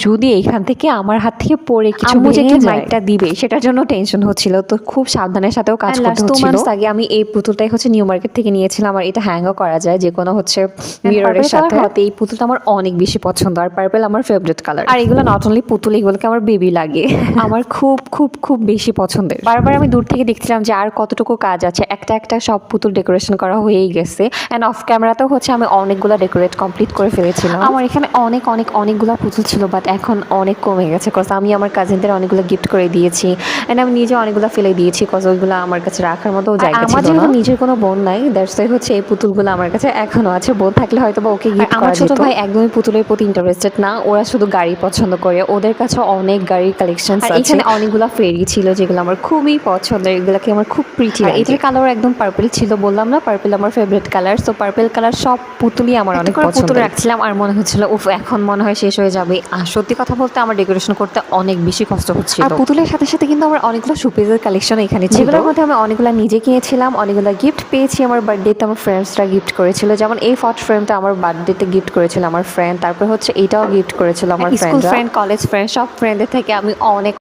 যদি এখান থেকে আমার হাত থেকে পড়ে কিছু যে কি মাইকটা দিবে সেটার জন্য টেনশন হচ্ছিল। তো খুব সাবধানের সাথেও কাজ করতে হচ্ছিল। আগে আমি এই পুতুলটাই হচ্ছে নিউ মার্কেট থেকে নিয়েছিলাম, আর এটা হ্যাংও করা যায় যে কোনো হচ্ছে মিররের সাথে। এই পুতুলটা আমার অনেক বেশি পছন্দ, আর পার্পল আমার ফেভারিট কালার। আর এগুলো নট অনলি পুতুল, এগুলোকে আমার বেবি লাগে। আমার খুব খুব খুব বেশি পছন্দের। বারবার আমি দূর থেকে দেখছিলাম যে আর কতটুকু কাজ আছে। একটা একটা সব পুতুল ডেকোরেশন করা হয়েই গেছে, অ্যান্ড অফ ক্যামেরাতেও হচ্ছে আমি অনেকগুলো ডেকোরেট কমপ্লিট করে ফেলেছিলাম। আমার এখানে অনেকগুলো পুতুল ছিল, বাট এখন অনেক কমে গেছে, কজ আমি আমার কাজিনদের অনেকগুলো গিফট করে দিয়েছি, অ্যান্ড আমি নিজে অনেকগুলো ফেলে দিয়েছি, কজ ওইগুলো আমার কাছে রাখার মতো জায়গা ছিল না। আমার যেহেতু নিজের কোনো বোন নাই, দ্যাটস ওয়াই হচ্ছে এই পুতুলগুলো আমার কাছে এখনো আছে। বোন থাকলে হয়তো বা ওকে গিফট করা যেত। আমার ছোট ভাই একদমই পুতুলের প্রতি ইন্টারেস্টেড না, ওরা শুধু গাড়ি পছন্দ করে, ওদের কাছে অনেক গাড়ির কালেকশন আছে। এখানে অনেকগুলো ফেরি ছিল যেগুলো আমার খুবই পছন্দের, এগুলোকে আমার খুব প্রিটি লাগে। এটার কালার একদম পার্পল ছিল, বললাম না পার্পল আমার favourite colour. So purple colour সব পুতুলই আমার অনেক পছন্দ। পুতুল রাখছিলাম আর মনে হচ্ছিল উফ এখন মনে হয় শেষ হয়ে যাবে। আর সত্যি কথা বলতে আমার ডেকোরেশন করতে অনেক বেশি কষ্ট হচ্ছিল। আর পুতুলের সাথে সাথে কিন্তু আমার অনেকগুলো শোপিসের কালেকশন এখানে ছিল, যেগুলোর মধ্যে আমি অনেকগুলো নিজে কিনেছিলাম, অনেকগুলো গিফট পেয়েছি আমার বার্থডেতে। আমার ফ্রেন্ডসরা গিফট করেছিল, যেমন এই ফটো ফ্রেমটা আমার বার্থডেতে গিফট করেছিল আমার ফ্রেন্ড। তারপর হচ্ছে এটাও গিফট করেছিল আমার ফ্রেন্ড, কলেজ ফ্রেন্ড, সব ফ্রেন্ডদের থেকে আমি অনেক